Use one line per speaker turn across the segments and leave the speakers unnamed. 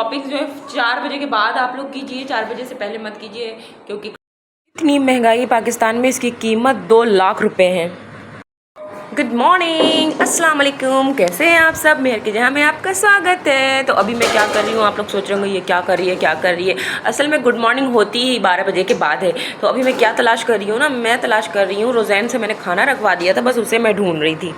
Shopping जो है 4 बजे के बाद आप लोग कीजिए, 4 बजे से पहले मत कीजिए, क्योंकि इतनी महंगाई पाकिस्तान में, इसकी कीमत 2 लाख रुपए है। गुड मॉर्निंग, अस्सलाम वालेकुम, कैसे हैं आप सब? मेहर की जहाँ में आपका स्वागत है। तो अभी मैं क्या कर रही हूँ, आप लोग सोच रहे होंगे ये क्या कर रही है, क्या कर रही है। असल में गुड मॉर्निंग होती ही 12 बजे के बाद है। तो अभी मैं क्या तलाश कर रही हूँ ना, मैं तलाश कर रही हूँ, रोज़ैन से मैंने खाना रखवा दिया था, बस उसे मैं ढूंढ रही थी।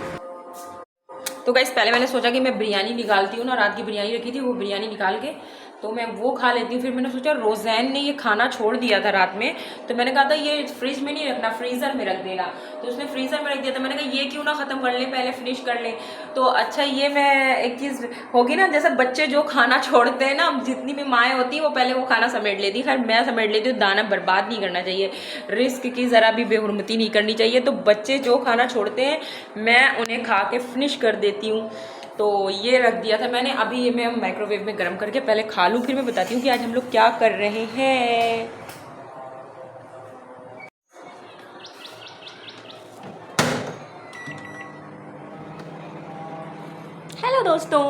तो गाइस पहले मैंने सोचा कि मैं बिरयानी निकालती हूँ ना, रात की बिरयानी रखी थी, वो बिरयानी निकाल के तो मैं वो खा लेती हूँ। फिर मैंने सोचा रोज़ैन ने ये खाना छोड़ दिया था रात में, तो मैंने कहा था ये फ्रिज में नहीं रखना, फ्रीज़र में रख देना। तो उसने फ्रीज़र में रख दिया था। मैंने कहा ये क्यों ना ख़त्म कर लें, पहले फिनिश कर लें। तो अच्छा ये मैं एक चीज़ होगी ना, जैसे बच्चे जो खाना छोड़ते हैं ना, जितनी भी माएँ होती हैं वो पहले वो खाना समेट लेती, खैर मैं समेट लेती हूँ। दाना बर्बाद नहीं करना चाहिए, रिस्क की ज़रा भी बेहुरमती नहीं करनी चाहिए। तो बच्चे जो खाना छोड़ते हैं मैं उन्हें खा के फिनिश कर देती हूँ। तो ये रख दिया था मैंने। अभी ये मैं माइक्रोवेव में गर्म करके पहले खा लूँ, फिर मैं बताती हूँ कि आज हम लोग क्या कर रहे हैं। हेलो दोस्तों,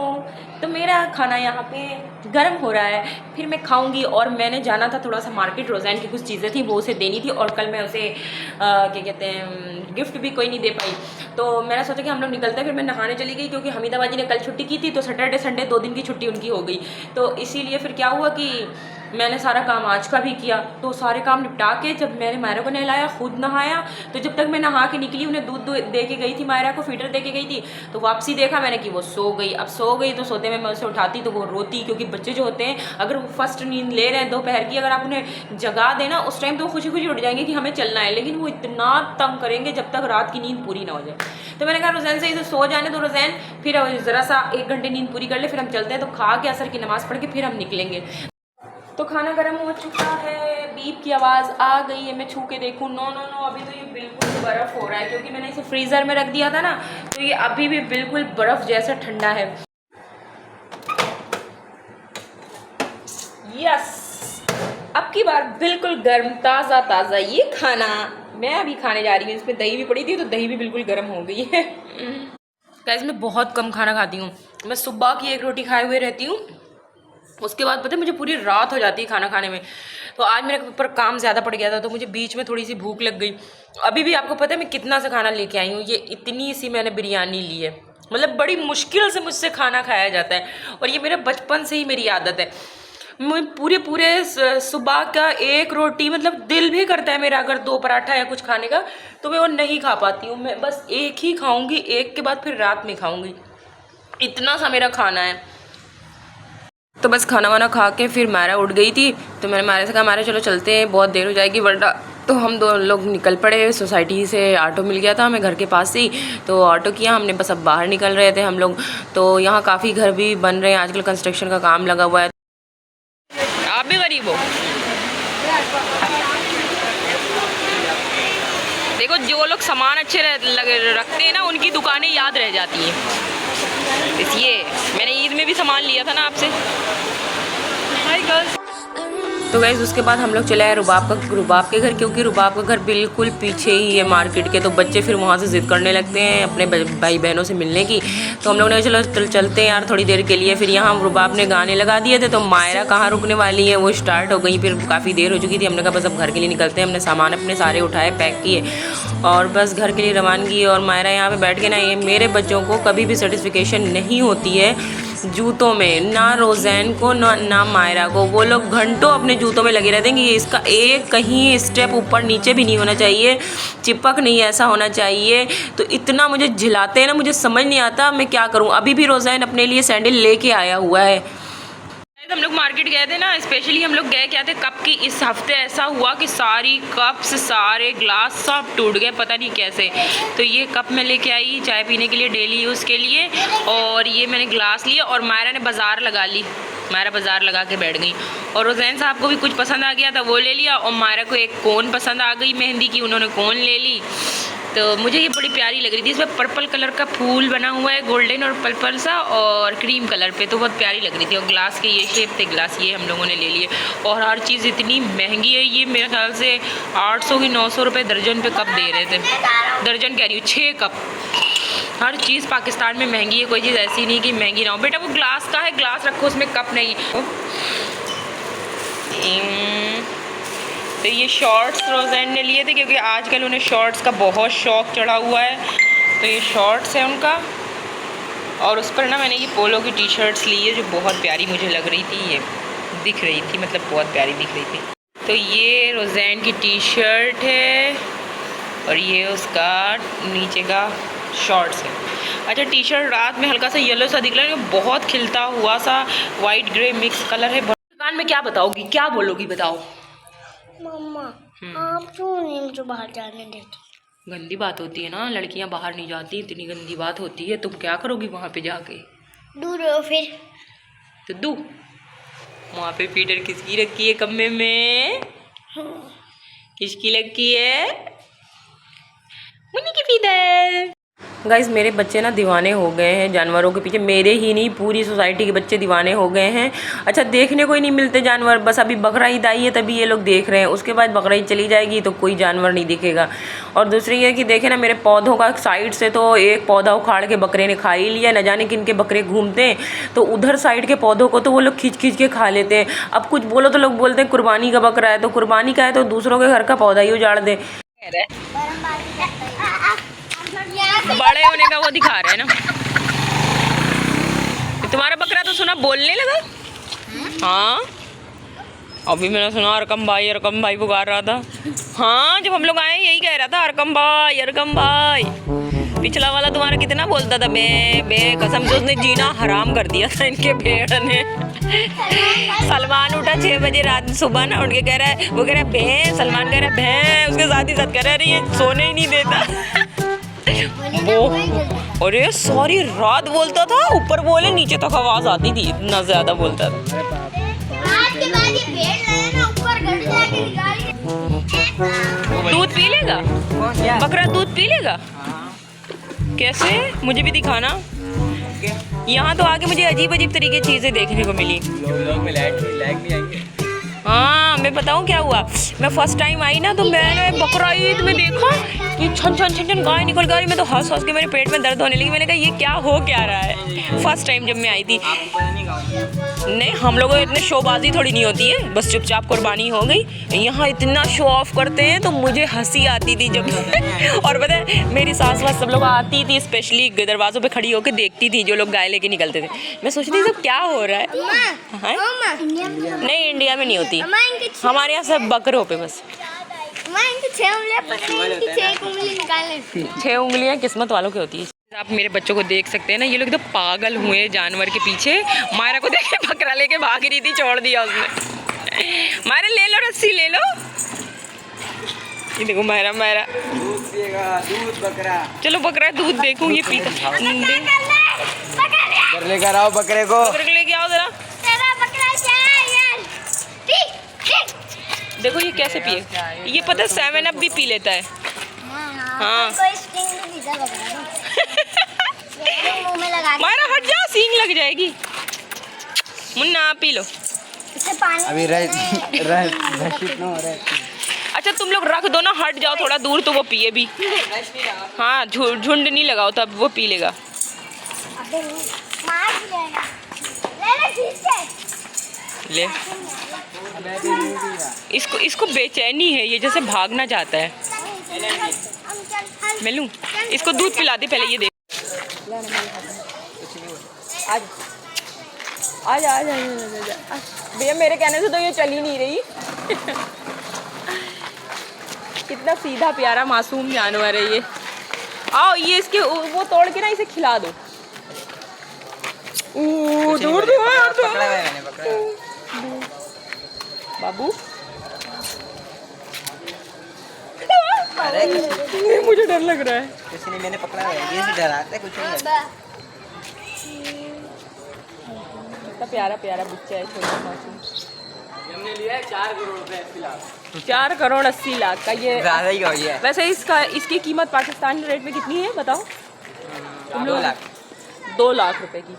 तो मेरा खाना यहाँ पे गर्म हो रहा है, फिर मैं खाऊंगी। और मैंने जाना था थोड़ा सा मार्केट, रोज़ैन की कुछ चीज़ें थी वो उसे देनी थी, और कल मैं उसे क्या कहते हैं गिफ्ट भी कोई नहीं दे पाई। तो मैंने सोचा कि हम लोग निकलते हैं। फिर मैं नहाने चली गई, क्योंकि हमीदा बाजी ने कल छुट्टी की थी, तो सैटरडे संडे 2 दिन की छुट्टी उनकी हो गई। तो इसीलिए फिर क्या हुआ कि मैंने सारा काम आज का भी किया। तो सारे काम निपटा के जब मैंने मायरा को नहलाया, खुद नहाया, तो जब तक मैं नहा के निकली, उन्हें दूध दे के गई थी, मायरा को फीडर दे के गई थी, तो वापसी देखा मैंने कि वो सो गई। अब सो गई तो सोते में मैं उसे उठाती तो वो रोती, क्योंकि बच्चे जो होते हैं अगर वो फर्स्ट नींद ले रहे हैं दोपहर की, अगर आप उन्हें जगा देना उस टाइम तो वो खुशी खुशी उठ जाएंगे कि हमें चलना है, लेकिन वो इतना तंग करेंगे जब तक रात की नींद पूरी ना हो जाए। तो मैंने कहा रोज़ैन से इसे सो जाने दो, रोज़ैन फिर ज़रा सा 1 घंटे नींद पूरी कर ले, फिर हम चलते हैं। तो खा के असर की नमाज़ पढ़ के फिर हम निकलेंगे। तो खाना गर्म हो चुका है, बीप की आवाज़ आ गई है। मैं छू के देखूँ, नो नो नो, अभी तो ये बिल्कुल बर्फ़ हो रहा है, क्योंकि मैंने इसे फ्रीज़र में रख दिया था ना, तो ये अभी भी बिल्कुल बर्फ़ जैसा ठंडा है। यस, अब की बार बिल्कुल गर्म, ताज़ा ताज़ा ये खाना मैं अभी खाने जा रही हूँ। इसमें दही भी पड़ी थी, तो दही भी बिल्कुल गर्म हो गई है। गाइस मैं बहुत कम खाना खाती हूँ, मैं सुबह की 1 रोटी खाए हुए रहती हूँ, उसके बाद पता है मुझे पूरी रात हो जाती है खाना खाने में। तो आज मेरे ऊपर काम ज़्यादा पड़ गया था, तो मुझे बीच में थोड़ी सी भूख लग गई। अभी भी आपको पता है मैं कितना सा खाना लेके आई हूँ, ये इतनी सी मैंने बिरयानी ली है। मतलब बड़ी मुश्किल से मुझसे खाना खाया जाता है, और ये मेरे बचपन से ही मेरी आदत है। मैं पूरे सुबह का 1 रोटी, मतलब दिल भी करता है मेरा अगर 2 पराठा या कुछ खाने का, तो मैं वो नहीं खा पाती हूँ। मैं बस 1 ही खाऊँगी, 1 के बाद फिर रात में खाऊँगी, इतना सा मेरा खाना है। तो बस खाना वाना खा के फिर मायरा उठ गई थी, तो मैंने मायरा से कहा मायरा चलो चलते हैं, बहुत देर हो जाएगी वरना। तो हम 2 लोग निकल पड़े। सोसाइटी से ऑटो मिल गया था हमें घर के पास ही, तो ऑटो किया हमने, बस अब बाहर निकल रहे थे हम लोग। तो यहाँ काफ़ी घर भी बन रहे हैं आजकल, कंस्ट्रक्शन का काम लगा हुआ है। आप भी गरीब हो? देखो जो लोग सामान अच्छे रखते हैं ना, उनकी दुकानें याद रह जाती हैं। इसलिए मैंने ईद में भी सामान लिया था ना आपसे। Hi girls. तो गाइस उसके बाद हम लोग चले आए रुबाब के घर, क्योंकि रुबाब का घर बिल्कुल पीछे ही है मार्केट के। तो बच्चे फिर वहाँ से ज़िद करने लगते हैं अपने भाई बहनों से मिलने की। तो हम लोग ने चलो चलते हैं यार थोड़ी देर के लिए। फिर यहाँ रुबाब ने गाने लगा दिए थे, तो मायरा कहाँ रुकने वाली है, वो स्टार्ट हो गई। फिर काफ़ी देर हो चुकी थी, हमने कहा बस अब घर के लिए निकलते हैं। हमने सामान अपने सारे उठाए, पैक किए, और बस घर के लिए रवानगी। और मायरा यहाँ पर बैठ के ना, ये मेरे बच्चों को कभी भी सर्टिफिकेशन नहीं होती है जूतों में, ना रोज़ैन को ना मायरा को। वो लोग घंटों अपने जूतों में लगे रहते हैं कि इसका एक कहीं स्टेप ऊपर नीचे भी नहीं होना चाहिए, चिपक नहीं ऐसा होना चाहिए। तो इतना मुझे झिलाते हैं ना, मुझे समझ नहीं आता मैं क्या करूं। अभी भी रोज़ैन अपने लिए सैंडल लेके आया हुआ है। हम लोग मार्केट गए थे ना, स्पेशली हम लोग गए क्या थे, कप की। इस हफ्ते ऐसा हुआ कि सारी कप्स, सारे ग्लास सब टूट गए, पता नहीं कैसे। तो ये कप मैं लेके आई चाय पीने के लिए, डेली यूज़ के लिए, और ये मैंने ग्लास लिया। और मायरा ने बाज़ार लगा ली, मायरा बाज़ार लगा के बैठ गई। और रोज़ैन साहब को भी कुछ पसंद आ गया था, वो ले लिया। और मायरा को एक कोन पसंद आ गई मेहंदी की, उन्होंने कोन ले ली। तो मुझे ये बड़ी प्यारी लग रही थी, इसमें पर्पल कलर का फूल बना हुआ है, गोल्डन और पर्पल सा, और क्रीम कलर पे, तो बहुत प्यारी लग रही थी। और ग्लास के ये शेप थे ग्लास, ये हम लोगों ने ले लिए। और हर चीज़ इतनी महंगी है, ये मेरे ख्याल से 800 की 900 रुपये दर्जन पे कप दे रहे थे। दर्जन कह रही हूँ, 6 कप। हर चीज़ पाकिस्तान में महंगी है, कोई चीज़ ऐसी नहीं कि महंगी ना हो। बेटा वो ग्लास का है, ग्लास रखो, उसमें कप नहीं। तो ये शॉर्ट्स रोज़ैन ने लिए थे क्योंकि आजकल उन्हें शॉर्ट्स का बहुत शौक़ चढ़ा हुआ है, तो ये शॉर्ट्स है उनका। और उस पर ना मैंने ये पोलो की टी शर्ट्स ली है जो बहुत प्यारी मुझे लग रही थी, ये दिख रही थी, मतलब बहुत प्यारी दिख रही थी। तो ये रोज़ैन की टी शर्ट है और ये उसका नीचे का शॉर्ट्स है। अच्छा, टी शर्ट रात में हल्का सा येलो सा दिख रहा है, बहुत खिलता हुआ सा वाइट ग्रे मिक्स कलर है। दुकान में क्या बताओगी, क्या बोलोगी बताओ?
मम्मा आप क्यों नहीं मुझे बाहर जाने देती?
गंदी बात होती है ना, लड़कियां बाहर नहीं जाती, इतनी गंदी बात होती है। तुम क्या करोगी वहाँ पे जाके?
दूर रहो फिर।
तो दू वहाँ पे फीडर किसकी रखी है कमरे में? किसकी लगी है? मुन्नी की फीडर। गाइस मेरे बच्चे ना दीवाने हो गए हैं जानवरों के पीछे, मेरे ही नहीं पूरी सोसाइटी के बच्चे दीवाने हो गए हैं। अच्छा, देखने को ही नहीं मिलते जानवर, बस अभी बकरा ईद आई है तभी ये लोग देख रहे हैं, उसके बाद बकरा ईद चली जाएगी तो कोई जानवर नहीं दिखेगा। और दूसरी ये कि देखे ना मेरे पौधों का साइड से तो एक पौधा उखाड़ के बकरे ने खा ही लिया, न जाने किन के बकरे घूमते हैं, तो उधर साइड के पौधों को तो वो लोग खींच खींच के खा लेते हैं। अब कुछ बोलो तो लोग बोलते हैं कुर्बानी का बकरा है, तो कुर्बानी का है तो दूसरों के घर का पौधा ही उजाड़ दे। बड़े होने का वो दिखा रहे हैं ना। तुम्हारा बकरा तो सुना बोलने लगा। हाँ, अभी मैंने सुना अरकम भाई पुकार रहा था। हाँ, जब हम लोग आए यही कह रहा था अरकम भाई। पिछला वाला तुम्हारा कितना बोलता था बे बे, कसम से उसने जीना हराम कर दिया था इनके भेड़ ने। सलमान उठा 6 बजे रात सुबह ना, उठ के कह रहा है, वो कह रहा है भे, सलमान कह रहा है भे, उसके साथ ही साथ कह रहा है ये सोने ही नहीं देता। वो अरे सॉरी रात बोलता था, ऊपर बोले नीचे तक आवाज आती थी, इतना ज्यादा बोलता था। दूध पी लेगा बकरा, दूध पी लेगा? कैसे, मुझे भी दिखाना। यहाँ तो आके मुझे अजीब अजीब तरीके की चीजें देखने को मिली। हाँ, मैं बताऊँ क्या हुआ, मैं फर्स्ट टाइम आई ना तो मैंने बकरा ईद में देखा कि छन छन छन छन गाय निकल गई। मैं तो हंस हंस के मेरे पेट में दर्द होने लगी। मैंने कहा ये क्या हो क्या रहा है। फर्स्ट टाइम जब मैं आई थी। नहीं, हम लोगों को इतने शोबाजी थोड़ी नहीं होती है, बस चुपचाप कुर्बानी हो गई। यहाँ इतना शो ऑफ करते हैं तो मुझे हंसी आती थी जब और पता है मेरी सास वास सब लोग आती थी, स्पेशली दरवाजों पे खड़ी होकर देखती थी जो लोग गाय लेके निकलते थे। मैं सोचती थी सब क्या हो रहा है। नहीं, इंडिया में नहीं होती, हमारे यहाँ सब बकरों पे बस 6 उंगलियां किस्मत वालों की होती है। आप मेरे बच्चों को देख सकते हैं ना, ये लोग तो पागल हुए जानवर के पीछे। मायरा को देखे बकरा लेके भाग रही थी, छोड़ दिया उसने। मायरा ले लो, रस्सी ले लो। ये देखो मायरा दूध पिएगा, दूध बकरा। चलो बकरा दूध देखूं ये पीता।
लेकर आओ बकरे को,
लेके आओ जरा। देखो ये कैसे पिए, ये पता है 7 अप भी पी लेता है। हाँ मायरा हट जा, सींग लग जाएगी। मुन्ना पी लो
अभी
अच्छा तुम लोग रख दो ना, हट जाओ थोड़ा दूर तो वो पिए भी। हाँ, झुंड नहीं लगाओ तब वो पी लेगा। ले इसको बेचैनी है, ये जैसे भागना चाहता है। मैं लूं इसको, दूध पिला दे पहले। ये देख आजा भैया, मेरे कहने से तो ये चल ही नहीं रही। कितना सीधा प्यारा मासूम जानवर है ये। आओ ये इसके वो तोड़ के ना इसे खिला दो। दूर बाबू। अरे मुझे डर लग रहा है।
किसी ने मैंने पकड़ा है, ये से डराता है कुछ नहीं।
कितना प्यारा प्यारा बच्चा है, छोटा मासूम। हमने लिया है 4 करोड़ रुपए 80 लाख। 4 करोड़ 80 लाख का ये
ज़्यादा ही हो गया है।
वैसे इसकी कीमत पाकिस्तान रेट में कितनी है बताओ?
2 लाख।
2 लाख रुपए की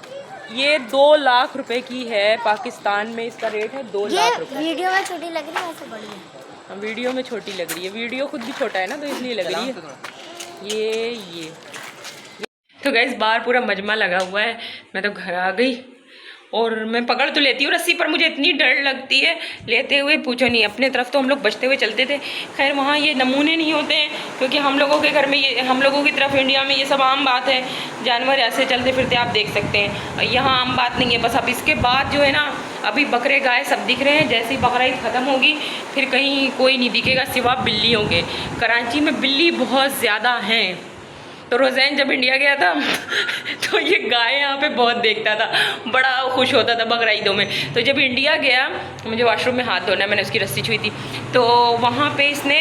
ये 2 लाख रुपए की है पाकिस्तान में, इसका रेट है 2 लाख रुपए।
वीडियो में छोटी लग रही है, वैसे बड़ी है।
वीडियो में छोटी लग रही है, वीडियो खुद भी छोटा है ना तो इसलिए लग रही है। ये तो गैस बाहर पूरा मजमा लगा हुआ है। मैं तो घर आ गई और मैं पकड़ तो लेती हूँ रस्सी, पर मुझे इतनी डर लगती है लेते हुए, पूछो नहीं। अपने तरफ तो हम लोग बचते हुए चलते थे, खैर वहाँ ये नमूने नहीं होते हैं, क्योंकि हम लोगों के घर में ये, हम लोगों की तरफ इंडिया में ये सब आम बात है, जानवर ऐसे चलते फिरते आप देख सकते हैं। यहाँ आम बात नहीं है। बस अब इसके बाद जो है ना, अभी बकरे गाय सब दिख रहे हैं। जैसे ही बकरा ईद ख़त्म होगी फिर कहीं कोई नहीं दिखेगा सिवा बिल्लियों के। कराची में बिल्ली बहुत ज़्यादा हैं। तो रोज़ैन जब इंडिया गया था तो ये गाय यहाँ पे बहुत देखता था, बड़ा खुश होता था बकरा ईदों में। तो जब इंडिया गया, मुझे वॉशरूम में हाथ धोना, मैंने उसकी रस्सी छुई थी, तो वहाँ पे इसने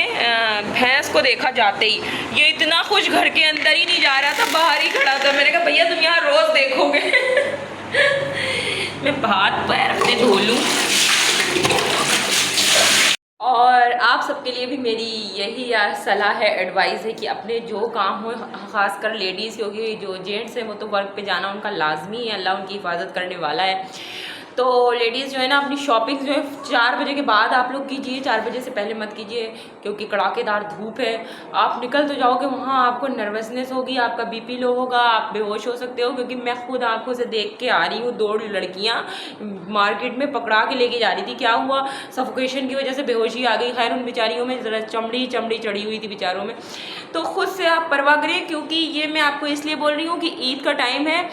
भैंस को देखा जाते ही, ये इतना खुश घर के अंदर ही नहीं जा रहा था, बाहर ही खड़ा था। मैंने कहा भैया तुम यहाँ रोज़ देखोगे। मैं हाथ पैर अपने धो लूँ। और आप सबके लिए भी मेरी यही सलाह है, एडवाइस है कि अपने जो काम हो, ख़ासकर लेडीज़, क्योंकि जो जेंट्स हैं वो तो वर्क पे जाना उनका लाजमी है, अल्लाह उनकी हिफाजत करने वाला है। तो लेडीज़ जो है ना, अपनी शॉपिंग जो है 4 बजे के बाद आप लोग कीजिए, 4 बजे से पहले मत कीजिए, क्योंकि कड़ाकेदार धूप है। आप निकल तो जाओगे, वहाँ आपको नर्वसनेस होगी, आपका बीपी लो होगा, आप बेहोश हो सकते हो। क्योंकि मैं खुद आंखों से देख के आ रही हूँ, 2 लड़कियाँ मार्केट में पकड़ा के लेके जा रही थी। क्या हुआ, सफोकेशन की वजह से बेहोशी आ गई। खैर उन बेचारियों में ज़रा चमड़ी चढ़ी हुई थी बेचारों में। तो खुद से आप परवाह करिए, क्योंकि ये मैं आपको इसलिए बोल रही हूँ कि ईद का टाइम है।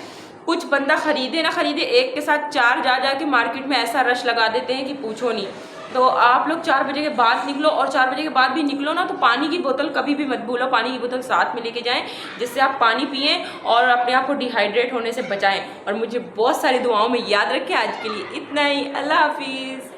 कुछ बंदा खरीदे ना खरीदे, एक के साथ 4 जा के मार्केट में ऐसा रश लगा देते हैं कि पूछो नहीं। तो आप लोग 4 बजे के बाद निकलो, और 4 बजे के बाद भी निकलो ना तो पानी की बोतल कभी भी मत भूलो, पानी की बोतल साथ में लेके जाएं, जिससे आप पानी पिएं और अपने आप को डिहाइड्रेट होने से बचाएं। और मुझे बहुत सारी दुआओं में याद रखें। आज के लिए इतना ही, अल्लाह हाफिज़।